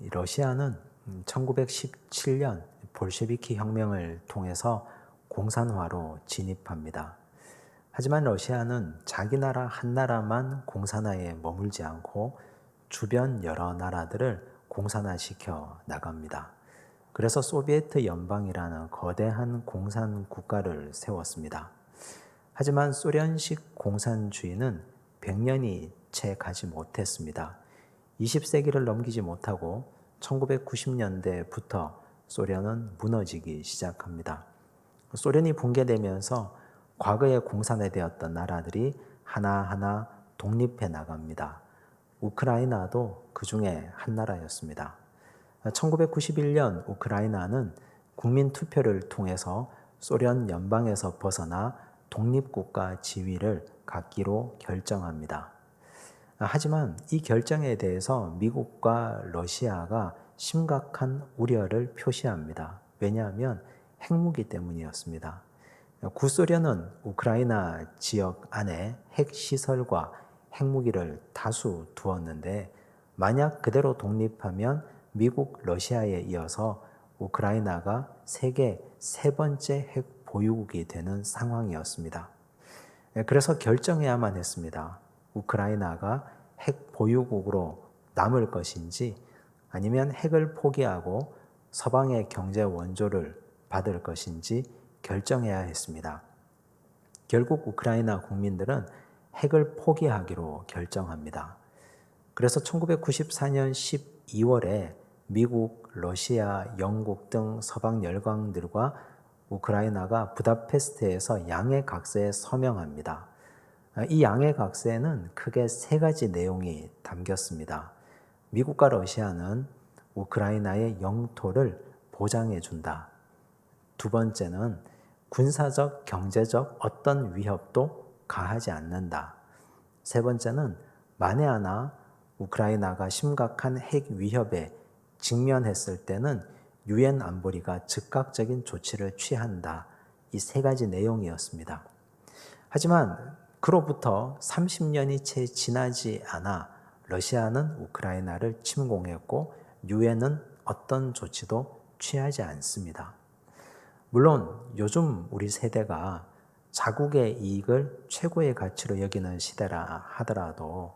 이 러시아는 1917년 볼셰비키 혁명을 통해서 공산화로 진입합니다. 하지만 러시아는 자기 나라 한 나라만 공산화에 머물지 않고 주변 여러 나라들을 공산화시켜 나갑니다. 그래서 소비에트 연방이라는 거대한 공산 국가를 세웠습니다. 하지만 소련식 공산주의는 100년이 채 가지 못했습니다. 20세기를 넘기지 못하고 1990년대부터 소련은 무너지기 시작합니다. 소련이 붕괴되면서 과거에 공산화되었던 나라들이 하나하나 독립해 나갑니다. 우크라이나도 그 중에 한 나라였습니다. 1991년 우크라이나는 국민 투표를 통해서 소련 연방에서 벗어나 독립국가 지위를 갖기로 결정합니다. 하지만 이 결정에 대해서 미국과 러시아가 심각한 우려를 표시합니다. 왜냐하면 핵무기 때문이었습니다. 구소련은 우크라이나 지역 안에 핵시설과 핵무기를 다수 두었는데 만약 그대로 독립하면 미국, 러시아에 이어서 우크라이나가 세계 세 번째 핵 보유국이 되는 상황이었습니다. 그래서 결정해야만 했습니다. 우크라이나가 핵 보유국으로 남을 것인지 아니면 핵을 포기하고 서방의 경제 원조를 받을 것인지 결정해야 했습니다. 결국 우크라이나 국민들은 핵을 포기하기로 결정합니다. 그래서 1994년 12월에 미국, 러시아, 영국 등 서방 열강들과 우크라이나가 부다페스트에서 양해각서에 서명합니다. 이 양해각서에는 크게 세 가지 내용이 담겼습니다. 미국과 러시아는 우크라이나의 영토를 보장해 준다. 두 번째는 군사적, 경제적 어떤 위협도 가하지 않는다. 세 번째는 만에 하나 우크라이나가 심각한 핵 위협에 직면했을 때는 유엔 안보리가 즉각적인 조치를 취한다. 이 세 가지 내용이었습니다. 하지만 그로부터 30년이 채 지나지 않아 러시아는 우크라이나를 침공했고 유엔은 어떤 조치도 취하지 않습니다. 물론 요즘 우리 세대가 자국의 이익을 최고의 가치로 여기는 시대라 하더라도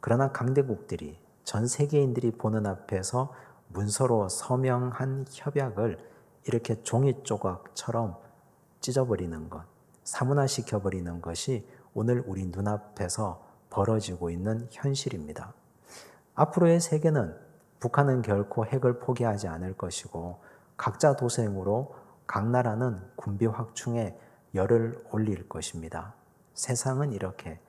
그러나 강대국들이 전 세계인들이 보는 앞에서 문서로 서명한 협약을 이렇게 종이 조각처럼 찢어버리는 것, 사문화시켜버리는 것이 오늘 우리 눈앞에서 벌어지고 있는 현실입니다. 앞으로의 세계는 북한은 결코 핵을 포기하지 않을 것이고 각자 도생으로 각 나라는 군비 확충에 열을 올릴 것입니다. 세상은 이렇게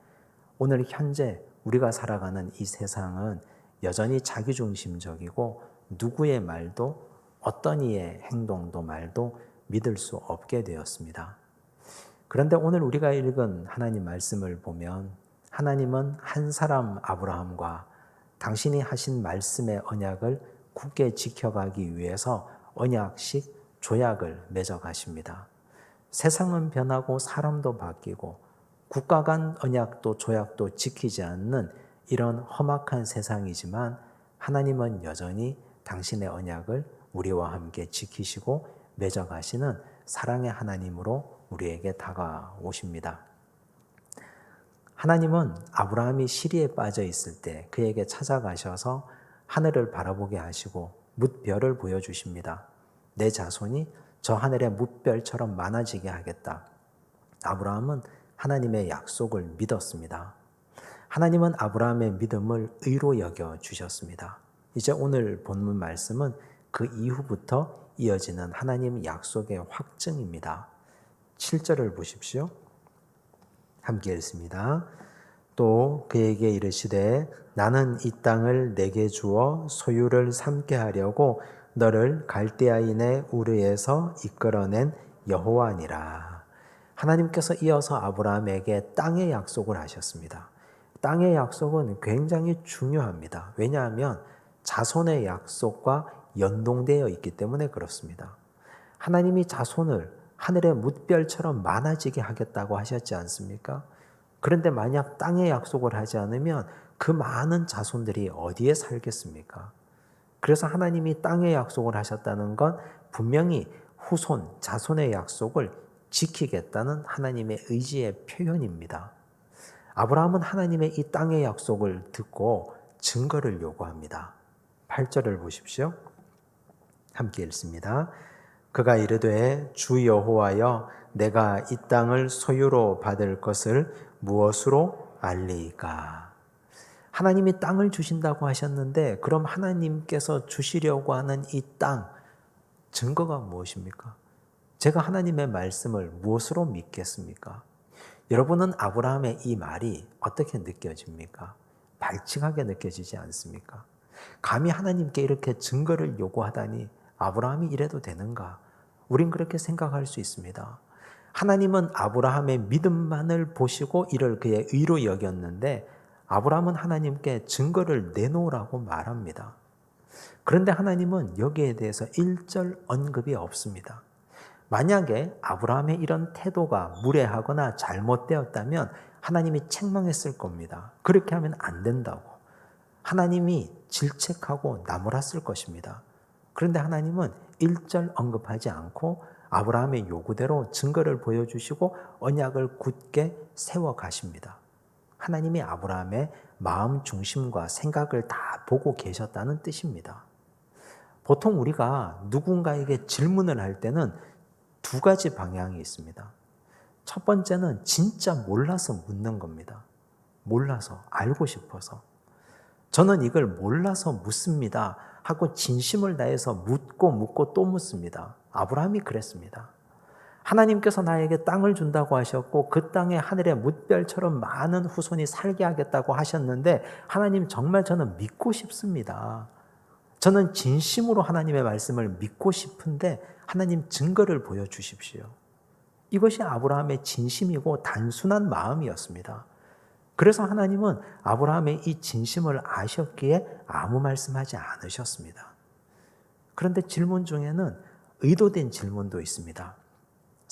오늘 현재 우리가 살아가는 이 세상은 여전히 자기중심적이고 누구의 말도 어떤 이의 행동도 말도 믿을 수 없게 되었습니다. 그런데 오늘 우리가 읽은 하나님 말씀을 보면 하나님은 한 사람 아브라함과 당신이 하신 말씀의 언약을 굳게 지켜가기 위해서 언약식 조약을 맺어 가십니다. 세상은 변하고 사람도 바뀌고 국가 간 언약도 조약도 지키지 않는 이런 험악한 세상이지만 하나님은 여전히 당신의 언약을 우리와 함께 지키시고 맺어 가시는 사랑의 하나님으로 우리에게 다가오십니다. 하나님은 아브라함이 시리에 빠져 있을 때 그에게 찾아가셔서 하늘을 바라보게 하시고 뭇별을 보여주십니다. 내 자손이 저 하늘의 뭇별처럼 많아지게 하겠다. 아브라함은 하나님의 약속을 믿었습니다. 하나님은 아브라함의 믿음을 의로 여겨 주셨습니다. 이제 오늘 본문 말씀은 그 이후부터 이어지는 하나님 약속의 확증입니다. 7절을 보십시오. 함께 읽습니다. 또 그에게 이르시되 나는 이 땅을 내게 주어 소유를 삼게 하려고 너를 갈대아인의 우르에서 이끌어낸 여호와니라. 하나님께서 이어서 아브라함에게 땅의 약속을 하셨습니다. 땅의 약속은 굉장히 중요합니다. 왜냐하면 자손의 약속과 연동되어 있기 때문에 그렇습니다. 하나님이 자손을 하늘의 뭇별처럼 많아지게 하겠다고 하셨지 않습니까? 그런데 만약 땅의 약속을 하지 않으면 그 많은 자손들이 어디에 살겠습니까? 그래서 하나님이 땅의 약속을 하셨다는 건 분명히 후손, 자손의 약속을 지키겠다는 하나님의 의지의 표현입니다. 아브라함은 하나님의 이 땅의 약속을 듣고 증거를 요구합니다. 8절을 보십시오. 함께 읽습니다. 그가 이르되 주 여호와여 내가 이 땅을 소유로 받을 것을 무엇으로 알리이까? 하나님이 땅을 주신다고 하셨는데 그럼 하나님께서 주시려고 하는 이 땅 증거가 무엇입니까? 제가 하나님의 말씀을 무엇으로 믿겠습니까? 여러분은 아브라함의 이 말이 어떻게 느껴집니까? 발칙하게 느껴지지 않습니까? 감히 하나님께 이렇게 증거를 요구하다니 아브라함이 이래도 되는가? 우린 그렇게 생각할 수 있습니다. 하나님은 아브라함의 믿음만을 보시고 이를 그의 의로 여겼는데 아브라함은 하나님께 증거를 내놓으라고 말합니다. 그런데 하나님은 여기에 대해서 일절 언급이 없습니다. 만약에 아브라함의 이런 태도가 무례하거나 잘못되었다면 하나님이 책망했을 겁니다. 그렇게 하면 안 된다고. 하나님이 질책하고 나무랐을 것입니다. 그런데 하나님은 일절 언급하지 않고 아브라함의 요구대로 증거를 보여주시고 언약을 굳게 세워가십니다. 하나님이 아브라함의 마음 중심과 생각을 다 보고 계셨다는 뜻입니다. 보통 우리가 누군가에게 질문을 할 때는 두 가지 방향이 있습니다. 첫 번째는 진짜 몰라서 묻는 겁니다. 몰라서, 알고 싶어서. 저는 이걸 몰라서 묻습니다 하고 진심을 다해서 묻고 또 묻습니다. 아브라함이 그랬습니다. 하나님께서 나에게 땅을 준다고 하셨고 그 땅에 하늘의 뭇별처럼 많은 후손이 살게 하겠다고 하셨는데 하나님 정말 저는 믿고 싶습니다. 저는 진심으로 하나님의 말씀을 믿고 싶은데 하나님 증거를 보여주십시오. 이것이 아브라함의 진심이고 단순한 마음이었습니다. 그래서 하나님은 아브라함의 이 진심을 아셨기에 아무 말씀하지 않으셨습니다. 그런데 질문 중에는 의도된 질문도 있습니다.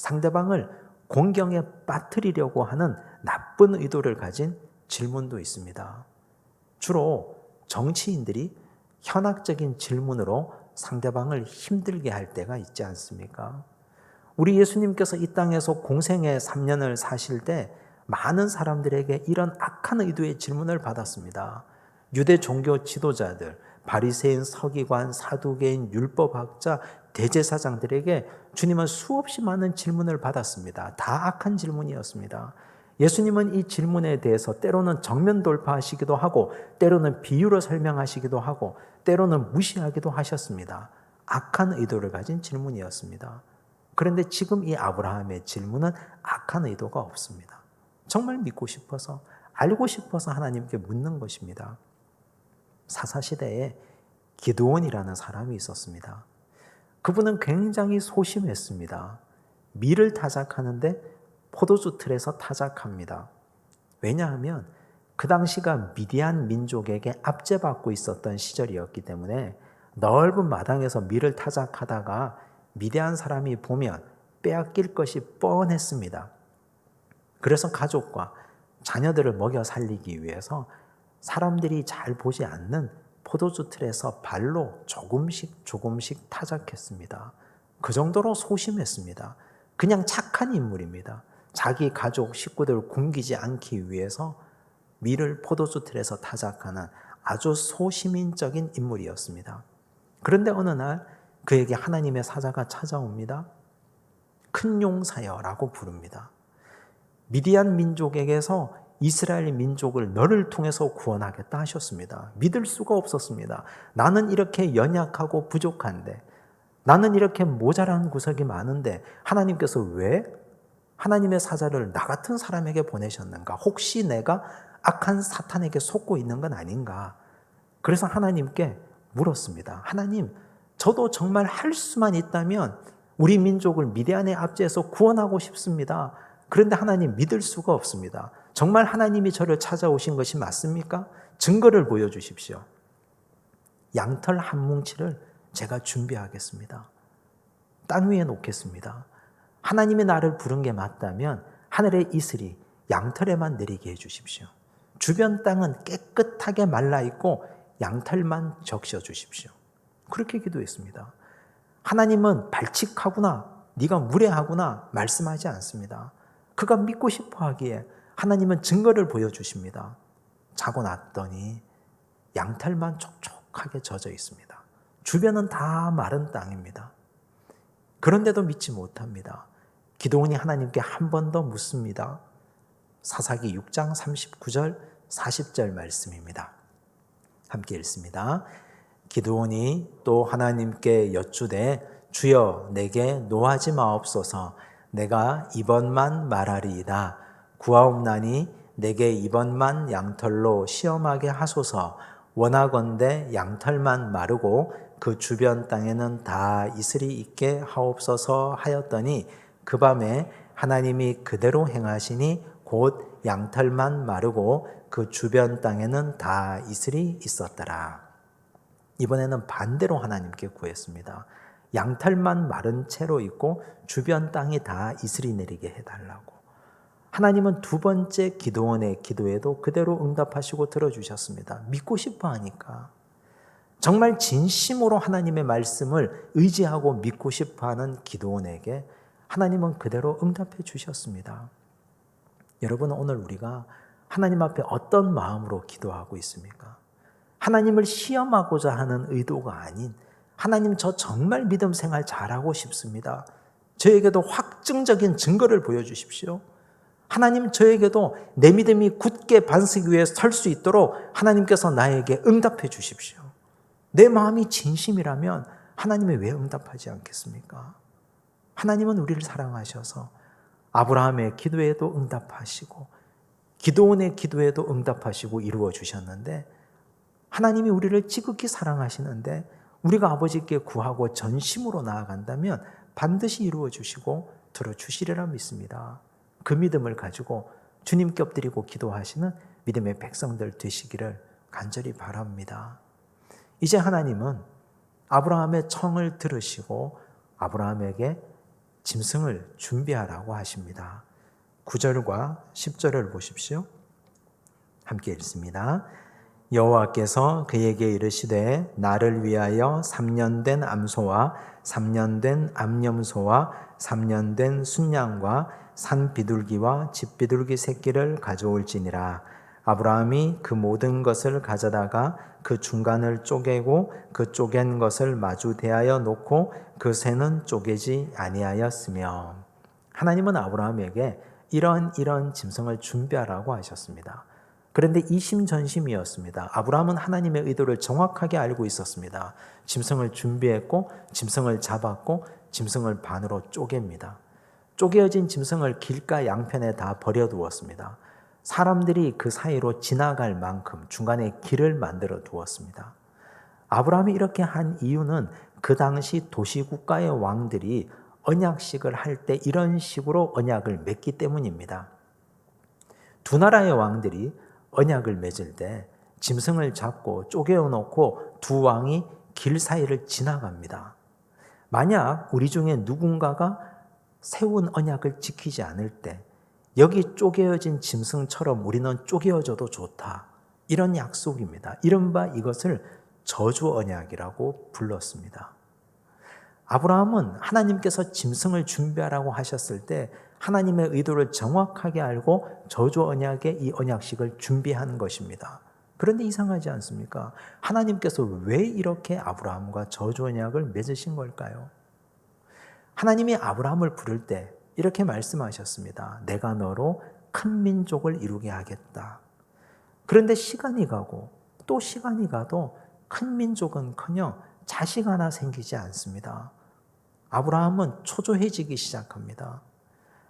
상대방을 공경에 빠뜨리려고 하는 나쁜 의도를 가진 질문도 있습니다. 주로 정치인들이 현학적인 질문으로 상대방을 힘들게 할 때가 있지 않습니까? 우리 예수님께서 이 땅에서 공생의 3년을 사실 때 많은 사람들에게 이런 악한 의도의 질문을 받았습니다. 유대 종교 지도자들, 바리새인, 서기관, 사두개인, 율법학자, 대제사장들에게 주님은 수없이 많은 질문을 받았습니다. 다 악한 질문이었습니다. 예수님은 이 질문에 대해서 때로는 정면 돌파하시기도 하고 때로는 비유로 설명하시기도 하고 때로는 무시하기도 하셨습니다. 악한 의도를 가진 질문이었습니다. 그런데 지금 이 아브라함의 질문은 악한 의도가 없습니다. 정말 믿고 싶어서 알고 싶어서 하나님께 묻는 것입니다. 사사시대에 기드온이라는 사람이 있었습니다. 그분은 굉장히 소심했습니다. 밀을 타작하는데 포도주 틀에서 타작합니다. 왜냐하면 그 당시가 미디안 민족에게 압제받고 있었던 시절이었기 때문에 넓은 마당에서 밀을 타작하다가 미디안 사람이 보면 빼앗길 것이 뻔했습니다. 그래서 가족과 자녀들을 먹여 살리기 위해서 사람들이 잘 보지 않는 포도주 틀에서 발로 조금씩 타작했습니다. 그 정도로 소심했습니다. 그냥 착한 인물입니다. 자기 가족, 식구들을 굶기지 않기 위해서 밀을 포도주 틀에서 타작하는 아주 소시민적인 인물이었습니다. 그런데 어느 날 그에게 하나님의 사자가 찾아옵니다. 큰 용사여라고 부릅니다. 미디안 민족에게서 이스라엘 민족을 너를 통해서 구원하겠다 하셨습니다. 믿을 수가 없었습니다. 나는 이렇게 연약하고 부족한데, 나는 이렇게 모자란 구석이 많은데 하나님께서 왜 하나님의 사자를 나 같은 사람에게 보내셨는가? 혹시 내가 악한 사탄에게 속고 있는 건 아닌가? 그래서 하나님께 물었습니다. 하나님, 저도 정말 할 수만 있다면 우리 민족을 미디안의 압제에서 구원하고 싶습니다. 그런데 하나님 믿을 수가 없습니다. 정말 하나님이 저를 찾아오신 것이 맞습니까? 증거를 보여주십시오. 양털 한 뭉치를 제가 준비하겠습니다. 땅 위에 놓겠습니다. 하나님이 나를 부른 게 맞다면 하늘의 이슬이 양털에만 내리게 해주십시오. 주변 땅은 깨끗하게 말라있고 양털만 적셔 주십시오. 그렇게 기도했습니다. 하나님은 발칙하구나, 네가 무례하구나 말씀하지 않습니다. 그가 믿고 싶어 하기에 하나님은 증거를 보여주십니다. 자고 났더니 양털만 촉촉하게 젖어 있습니다. 주변은 다 마른 땅입니다. 그런데도 믿지 못합니다. 기드온이 하나님께 한 번 더 묻습니다. 사사기 6장 39절 40절 말씀입니다. 함께 읽습니다. 기드온이 또 하나님께 여쭈되 주여 내게 노하지 마옵소서. 내가 이번만 말하리이다. 구하옵나니 내게 이번만 양털로 시험하게 하소서. 원하건대 양털만 마르고 그 주변 땅에는 다 이슬이 있게 하옵소서 하였더니 그 밤에 하나님이 그대로 행하시니 곧 양털만 마르고 그 주변 땅에는 다 이슬이 있었더라. 이번에는 반대로 하나님께 구했습니다. 양털만 마른 채로 있고 주변 땅이 다 이슬이 내리게 해달라고. 하나님은 두 번째 기드온의 기도에도 그대로 응답하시고 들어주셨습니다. 믿고 싶어 하니까. 정말 진심으로 하나님의 말씀을 의지하고 믿고 싶어 하는 기드온에게 하나님은 그대로 응답해 주셨습니다. 여러분, 오늘 우리가 하나님 앞에 어떤 마음으로 기도하고 있습니까? 하나님을 시험하고자 하는 의도가 아닌 하나님 저 정말 믿음 생활 잘하고 싶습니다. 저에게도 확증적인 증거를 보여주십시오. 하나님 저에게도 내 믿음이 굳게 반석 위에 설 수 있도록 하나님께서 나에게 응답해 주십시오. 내 마음이 진심이라면 하나님이 왜 응답하지 않겠습니까? 하나님은 우리를 사랑하셔서 아브라함의 기도에도 응답하시고 기드온의 기도에도 응답하시고 이루어 주셨는데 하나님이 우리를 지극히 사랑하시는데 우리가 아버지께 구하고 전심으로 나아간다면 반드시 이루어 주시고 들어주시리라 믿습니다. 그 믿음을 가지고 주님께 엎드리고 기도하시는 믿음의 백성들 되시기를 간절히 바랍니다. 이제 하나님은 아브라함의 청을 들으시고 아브라함에게 짐승을 준비하라고 하십니다. 9절과 10절을 보십시오. 함께 읽습니다. 여호와께서 그에게 이르시되 나를 위하여 3년 된 암소와 3년 된 암염소와 3년 된 순양과 산 비둘기와 집 비둘기 새끼를 가져올지니라. 아브라함이 그 모든 것을 가져다가 그 중간을 쪼개고 그 쪼갠 것을 마주 대하여 놓고 그 새는 쪼개지 아니하였으며. 하나님은 아브라함에게 이런 짐승을 준비하라고 하셨습니다. 그런데 이심전심이었습니다. 아브라함은 하나님의 의도를 정확하게 알고 있었습니다. 짐승을 준비했고 짐승을 잡았고 짐승을 반으로 쪼갭니다. 쪼개어진 짐승을 길가 양편에 다 버려두었습니다. 사람들이 그 사이로 지나갈 만큼 중간에 길을 만들어 두었습니다. 아브라함이 이렇게 한 이유는 그 당시 도시국가의 왕들이 언약식을 할 때 이런 식으로 언약을 맺기 때문입니다. 두 나라의 왕들이 언약을 맺을 때 짐승을 잡고 쪼개어 놓고 두 왕이 길 사이를 지나갑니다. 만약 우리 중에 누군가가 세운 언약을 지키지 않을 때 여기 쪼개어진 짐승처럼 우리는 쪼개어져도 좋다. 이런 약속입니다. 이른바 이것을 저주 언약이라고 불렀습니다. 아브라함은 하나님께서 짐승을 준비하라고 하셨을 때 하나님의 의도를 정확하게 알고 저주 언약의 이 언약식을 준비한 것입니다. 그런데 이상하지 않습니까? 하나님께서 왜 이렇게 아브라함과 저주 언약을 맺으신 걸까요? 하나님이 아브라함을 부를 때 이렇게 말씀하셨습니다. 내가 너로 큰 민족을 이루게 하겠다. 그런데 시간이 가고 또 시간이 가도 큰 민족은커녕 자식 하나 생기지 않습니다. 아브라함은 초조해지기 시작합니다.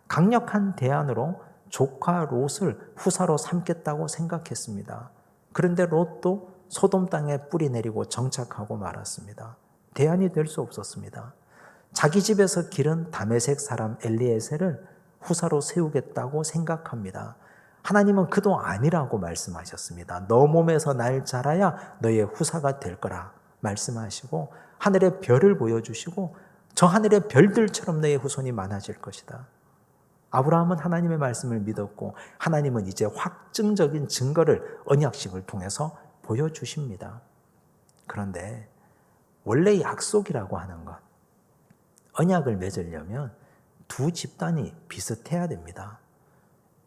강력한 대안으로 조카 롯을 후사로 삼겠다고 생각했습니다. 그런데 롯도 소돔 땅에 뿌리 내리고 정착하고 말았습니다. 대안이 될 수 없었습니다. 자기 집에서 기른 다메섹 사람 엘리에셀을 후사로 세우겠다고 생각합니다. 하나님은 그도 아니라고 말씀하셨습니다. 너 몸에서 날 자라야 너의 후사가 될 거라 말씀하시고 하늘의 별을 보여주시고 저 하늘의 별들처럼 너의 후손이 많아질 것이다. 아브라함은 하나님의 말씀을 믿었고 하나님은 이제 확증적인 증거를 언약식을 통해서 보여주십니다. 그런데 원래 약속이라고 하는 것, 언약을 맺으려면 두 집단이 비슷해야 됩니다.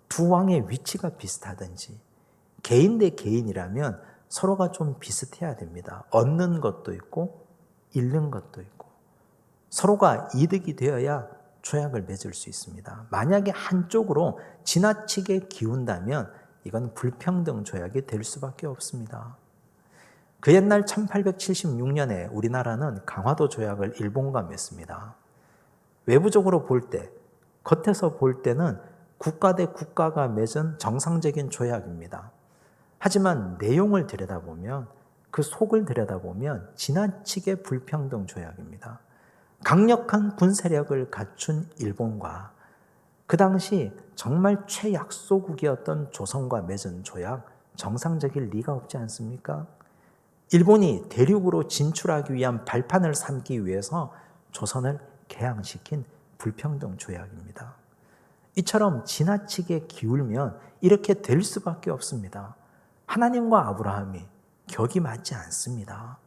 두 왕의 위치가 비슷하든지, 개인 대 개인이라면 서로가 좀 비슷해야 됩니다. 얻는 것도 있고 잃는 것도 있고 서로가 이득이 되어야 조약을 맺을 수 있습니다. 만약에 한쪽으로 지나치게 기운다면 이건 불평등 조약이 될 수밖에 없습니다. 그 옛날 1876년에 우리나라는 강화도 조약을 일본과 맺습니다. 외부적으로 볼 때, 겉에서 볼 때는 국가 대 국가가 맺은 정상적인 조약입니다. 하지만 내용을 들여다보면, 그 속을 들여다보면 지나치게 불평등 조약입니다. 강력한 군 세력을 갖춘 일본과 그 당시 정말 최약소국이었던 조선과 맺은 조약, 정상적일 리가 없지 않습니까? 일본이 대륙으로 진출하기 위한 발판을 삼기 위해서 조선을 개항시킨 불평등 조약입니다. 이처럼 지나치게 기울면 이렇게 될 수밖에 없습니다. 하나님과 아브라함이 격이 맞지 않습니다.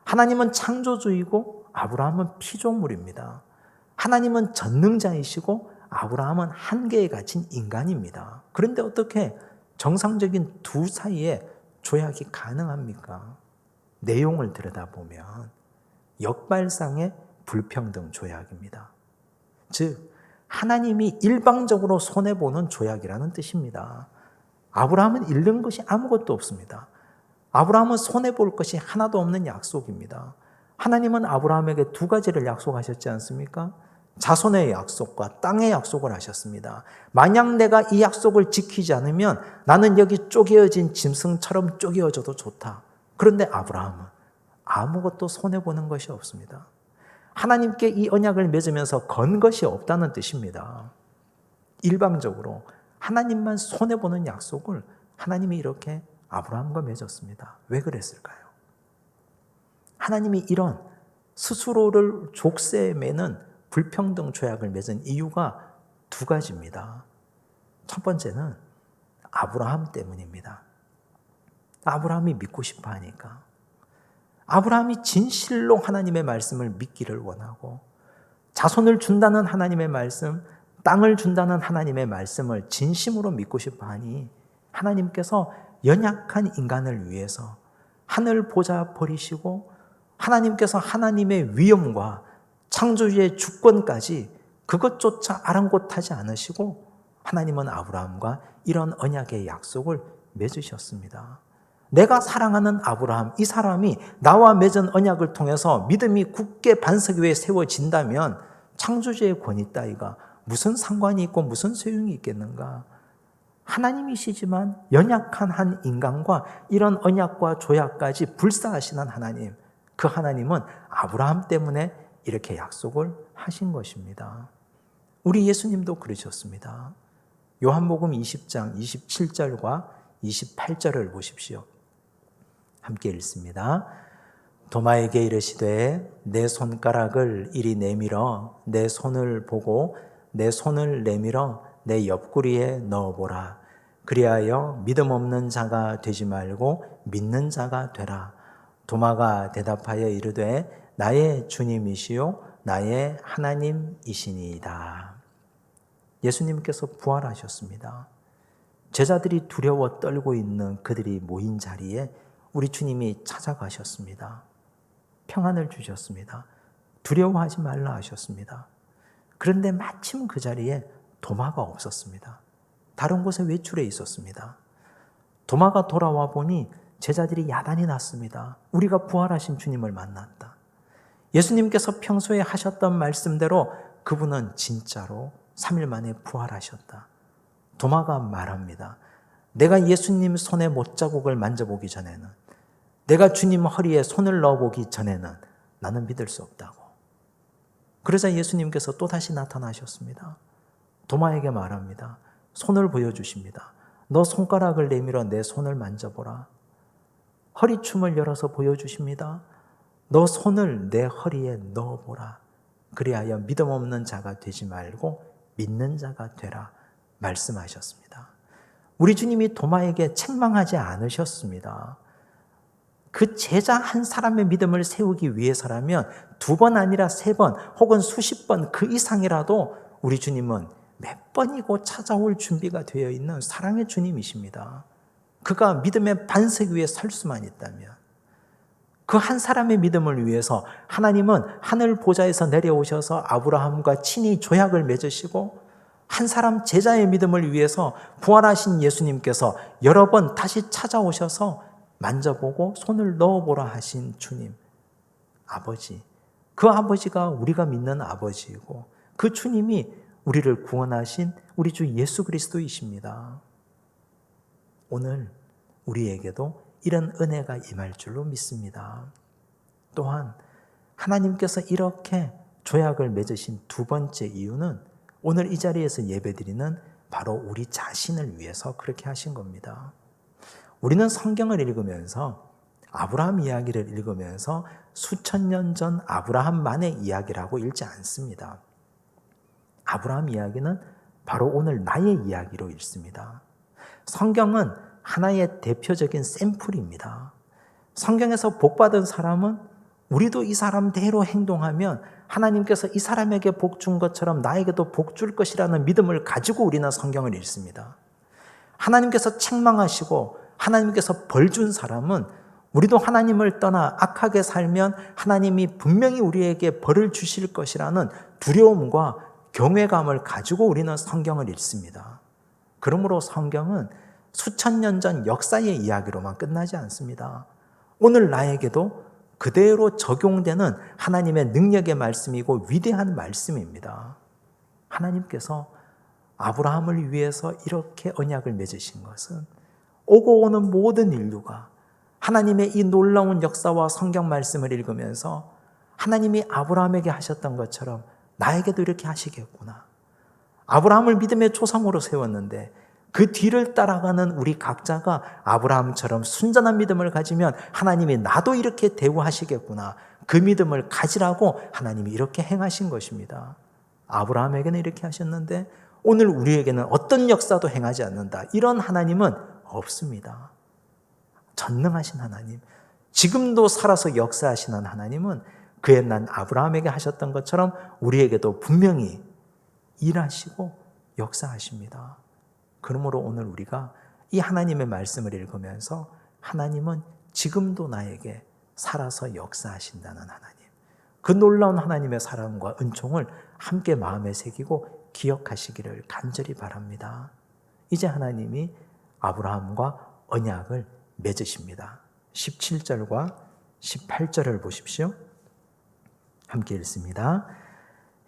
하나님은 창조주이고 아브라함은 피조물입니다. 하나님은 전능자이시고 아브라함은 한계에 갇힌 인간입니다. 그런데 어떻게 정상적인 두 사이에 조약이 가능합니까? 내용을 들여다보면 역발상의 불평등 조약입니다. 즉 하나님이 일방적으로 손해보는 조약이라는 뜻입니다. 아브라함은 잃는 것이 아무것도 없습니다. 아브라함은 손해볼 것이 하나도 없는 약속입니다. 하나님은 아브라함에게 두 가지를 약속하셨지 않습니까? 자손의 약속과 땅의 약속을 하셨습니다. 만약 내가 이 약속을 지키지 않으면 나는 여기 쪼개어진 짐승처럼 쪼개어져도 좋다. 그런데 아브라함은 아무것도 손해보는 것이 없습니다. 하나님께 이 언약을 맺으면서 건 것이 없다는 뜻입니다. 일방적으로 하나님만 손해보는 약속을 하나님이 이렇게 아브라함과 맺었습니다. 왜 그랬을까요? 하나님이 이런 스스로를 족쇄에 매는 불평등 조약을 맺은 이유가 두 가지입니다. 첫 번째는 아브라함 때문입니다. 아브라함이 믿고 싶어 하니까. 아브라함이 진실로 하나님의 말씀을 믿기를 원하고 자손을 준다는 하나님의 말씀, 땅을 준다는 하나님의 말씀을 진심으로 믿고 싶어 하니 하나님께서 연약한 인간을 위해서 하늘 보좌 버리시고 하나님께서 하나님의 위엄과 창조주의 주권까지 그것조차 아랑곳하지 않으시고 하나님은 아브라함과 이런 언약의 약속을 맺으셨습니다. 내가 사랑하는 아브라함, 이 사람이 나와 맺은 언약을 통해서 믿음이 굳게 반석 위에 세워진다면 창조주의 권위 따위가 무슨 상관이 있고 무슨 소용이 있겠는가? 하나님이시지만 연약한 한 인간과 이런 언약과 조약까지 불사하시는 하나님, 그 하나님은 아브라함 때문에 이렇게 약속을 하신 것입니다. 우리 예수님도 그러셨습니다. 요한복음 20장 27절과 28절을 보십시오. 함께 읽습니다. 도마에게 이르시되 내 손가락을 이리 내밀어 내 손을 보고 내 손을 내밀어 내 옆구리에 넣어보라. 그리하여 믿음 없는 자가 되지 말고 믿는 자가 되라. 도마가 대답하여 이르되 나의 주님이시요 나의 하나님이시니이다. 예수님께서 부활하셨습니다. 제자들이 두려워 떨고 있는 그들이 모인 자리에 우리 주님이 찾아가셨습니다. 평안을 주셨습니다. 두려워하지 말라 하셨습니다. 그런데 마침 그 자리에 도마가 없었습니다. 다른 곳에 외출해 있었습니다. 도마가 돌아와 보니 제자들이 야단이 났습니다. 우리가 부활하신 주님을 만났다. 예수님께서 평소에 하셨던 말씀대로 그분은 진짜로 3일 만에 부활하셨다. 도마가 말합니다. 내가 예수님 손의 못자국을 만져보기 전에는, 내가 주님 허리에 손을 넣어보기 전에는 나는 믿을 수 없다고. 그러자 예수님께서 또다시 나타나셨습니다. 도마에게 말합니다. 손을 보여주십니다. 너 손가락을 내밀어 내 손을 만져보라. 허리춤을 열어서 보여주십니다. 너 손을 내 허리에 넣어보라. 그리하여 믿음 없는 자가 되지 말고 믿는 자가 되라 말씀하셨습니다. 우리 주님이 도마에게 책망하지 않으셨습니다. 그 제자 한 사람의 믿음을 세우기 위해서라면 2번 아니라 3번 혹은 수십 번 그 이상이라도 우리 주님은 몇 번이고 찾아올 준비가 되어 있는 사랑의 주님이십니다. 그가 믿음의 반석 위에 설 수만 있다면, 그 한 사람의 믿음을 위해서 하나님은 하늘 보좌에서 내려오셔서 아브라함과 친히 조약을 맺으시고, 한 사람 제자의 믿음을 위해서 부활하신 예수님께서 여러 번 다시 찾아오셔서 만져보고 손을 넣어보라 하신 주님, 아버지, 그 아버지가 우리가 믿는 아버지이고 그 주님이 우리를 구원하신 우리 주 예수 그리스도이십니다. 오늘 우리에게도 이런 은혜가 임할 줄로 믿습니다. 또한 하나님께서 이렇게 조약을 맺으신 2번째 이유는 오늘 이 자리에서 예배드리는 바로 우리 자신을 위해서 그렇게 하신 겁니다. 우리는 성경을 읽으면서, 아브라함 이야기를 읽으면서 수천 년 전 아브라함만의 이야기라고 읽지 않습니다. 아브라함 이야기는 바로 오늘 나의 이야기로 읽습니다. 성경은 하나의 대표적인 샘플입니다. 성경에서 복받은 사람은 우리도 이 사람대로 행동하면 하나님께서 이 사람에게 복 준 것처럼 나에게도 복 줄 것이라는 믿음을 가지고 우리는 성경을 읽습니다. 하나님께서 책망하시고 하나님께서 벌 준 사람은 우리도 하나님을 떠나 악하게 살면 하나님이 분명히 우리에게 벌을 주실 것이라는 두려움과 경외감을 가지고 우리는 성경을 읽습니다. 그러므로 성경은 수천 년 전 역사의 이야기로만 끝나지 않습니다. 오늘 나에게도 그대로 적용되는 하나님의 능력의 말씀이고 위대한 말씀입니다. 하나님께서 아브라함을 위해서 이렇게 언약을 맺으신 것은 오고 오는 모든 인류가 하나님의 이 놀라운 역사와 성경 말씀을 읽으면서 하나님이 아브라함에게 하셨던 것처럼 나에게도 이렇게 하시겠구나. 아브라함을 믿음의 조상으로 세웠는데 그 뒤를 따라가는 우리 각자가 아브라함처럼 순전한 믿음을 가지면 하나님이 나도 이렇게 대우하시겠구나. 그 믿음을 가지라고 하나님이 이렇게 행하신 것입니다. 아브라함에게는 이렇게 하셨는데 오늘 우리에게는 어떤 역사도 행하지 않는다. 이런 하나님은 없습니다. 전능하신 하나님, 지금도 살아서 역사하시는 하나님은 그 옛날 아브라함에게 하셨던 것처럼 우리에게도 분명히 일하시고 역사하십니다. 그러므로 오늘 우리가 이 하나님의 말씀을 읽으면서 하나님은 지금도 나에게 살아서 역사하신다는 하나님, 그 놀라운 하나님의 사랑과 은총을 함께 마음에 새기고 기억하시기를 간절히 바랍니다. 이제 하나님이 아브라함과 언약을 맺으십니다. 17절과 18절을 보십시오. 함께 읽습니다.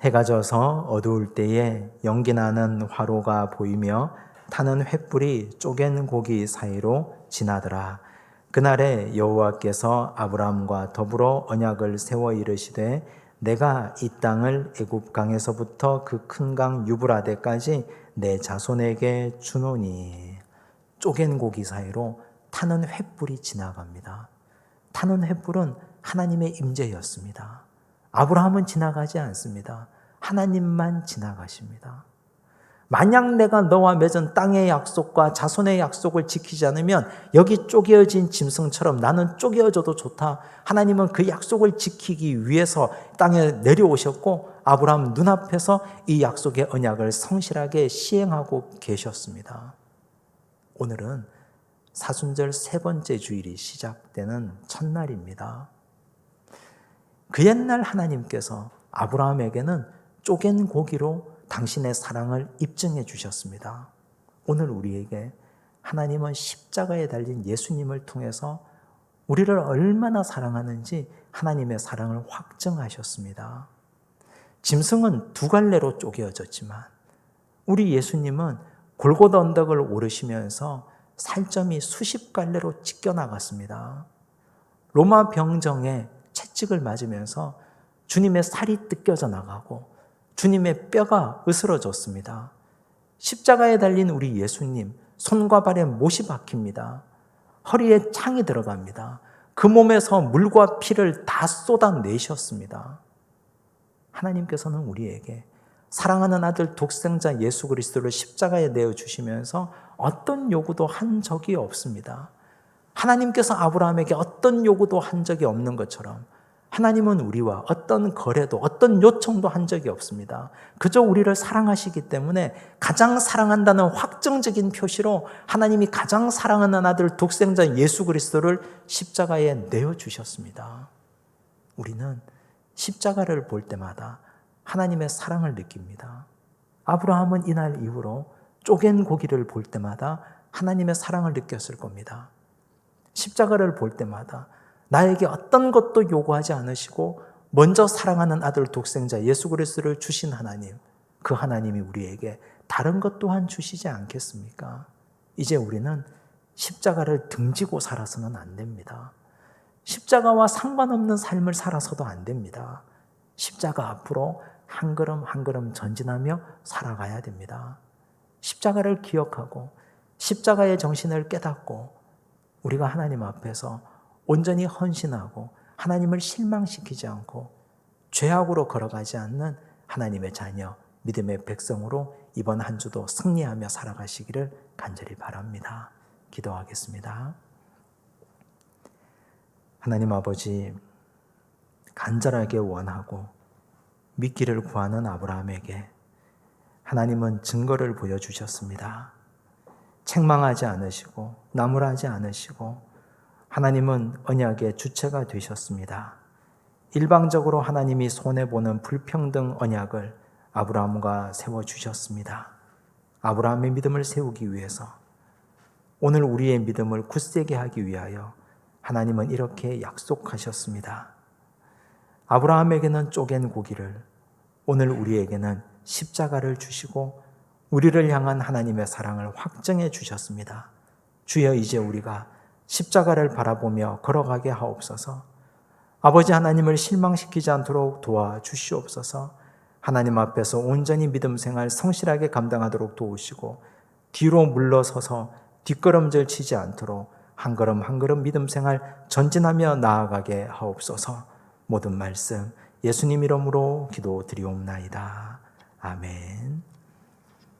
해가 져서 어두울 때에 연기나는 화로가 보이며 타는 횃불이 쪼갠 고기 사이로 지나더라. 그날에 여호와께서 아브라함과 더불어 언약을 세워 이르시되 내가 이 땅을 애굽 강에서부터 그 큰 강 유브라데까지 내 자손에게 주노니. 쪼갠 고기 사이로 타는 횃불이 지나갑니다. 타는 횃불은 하나님의 임재였습니다. 아브라함은 지나가지 않습니다. 하나님만 지나가십니다. 만약 내가 너와 맺은 땅의 약속과 자손의 약속을 지키지 않으면 여기 쪼개어진 짐승처럼 나는 쪼개어져도 좋다. 하나님은 그 약속을 지키기 위해서 땅에 내려오셨고 아브라함 눈앞에서 이 약속의 언약을 성실하게 시행하고 계셨습니다. 오늘은 사순절 3번째 주일이 시작되는 첫날입니다. 그 옛날 하나님께서 아브라함에게는 쪼갠 고기로 당신의 사랑을 입증해 주셨습니다. 오늘 우리에게 하나님은 십자가에 달린 예수님을 통해서 우리를 얼마나 사랑하는지 하나님의 사랑을 확증하셨습니다. 짐승은 2갈래로 쪼개어졌지만 우리 예수님은 골고다 언덕을 오르시면서 살점이 수십 갈래로 찢겨나갔습니다. 로마 병정에 채찍을 맞으면서 주님의 살이 뜯겨져 나가고 주님의 뼈가 으스러졌습니다. 십자가에 달린 우리 예수님, 손과 발에 못이 박힙니다. 허리에 창이 들어갑니다. 그 몸에서 물과 피를 다 쏟아내셨습니다. 하나님께서는 우리에게 사랑하는 아들 독생자 예수 그리스도를 십자가에 내어주시면서 어떤 요구도 한 적이 없습니다. 하나님께서 아브라함에게 어떤 요구도 한 적이 없는 것처럼 하나님은 우리와 어떤 거래도 어떤 요청도 한 적이 없습니다. 그저 우리를 사랑하시기 때문에 가장 사랑한다는 확정적인 표시로 하나님이 가장 사랑하는 아들 독생자 예수 그리스도를 십자가에 내어주셨습니다. 우리는 십자가를 볼 때마다 하나님의 사랑을 느낍니다. 아브라함은 이날 이후로 쪼갠 고기를 볼 때마다 하나님의 사랑을 느꼈을 겁니다. 십자가를 볼 때마다 나에게 어떤 것도 요구하지 않으시고 먼저 사랑하는 아들 독생자 예수 그리스도를 주신 하나님, 그 하나님이 우리에게 다른 것 또한 주시지 않겠습니까? 이제 우리는 십자가를 등지고 살아서는 안 됩니다. 십자가와 상관없는 삶을 살아서도 안 됩니다. 십자가 앞으로 한 걸음 한 걸음 전진하며 살아가야 됩니다. 십자가를 기억하고 십자가의 정신을 깨닫고 우리가 하나님 앞에서 온전히 헌신하고 하나님을 실망시키지 않고 죄악으로 걸어가지 않는 하나님의 자녀, 믿음의 백성으로 이번 한 주도 승리하며 살아가시기를 간절히 바랍니다. 기도하겠습니다. 하나님 아버지, 간절하게 원하고 믿기를 구하는 아브라함에게 하나님은 증거를 보여주셨습니다. 책망하지 않으시고 나무라지 않으시고 하나님은 언약의 주체가 되셨습니다. 일방적으로 하나님이 손해보는 불평등 언약을 아브라함과 세워주셨습니다. 아브라함의 믿음을 세우기 위해서 오늘 우리의 믿음을 굳세게 하기 위하여 하나님은 이렇게 약속하셨습니다. 아브라함에게는 쪼갠 고기를, 오늘 우리에게는 십자가를 주시고 우리를 향한 하나님의 사랑을 확정해 주셨습니다. 주여, 이제 우리가 십자가를 바라보며 걸어가게 하옵소서. 아버지 하나님을 실망시키지 않도록 도와주시옵소서. 하나님 앞에서 온전히 믿음 생활 성실하게 감당하도록 도우시고 뒤로 물러서서 뒷걸음질 치지 않도록 한 걸음 한 걸음 믿음 생활 전진하며 나아가게 하옵소서. 모든 말씀 예수님 이름으로 기도드리옵나이다. 아멘.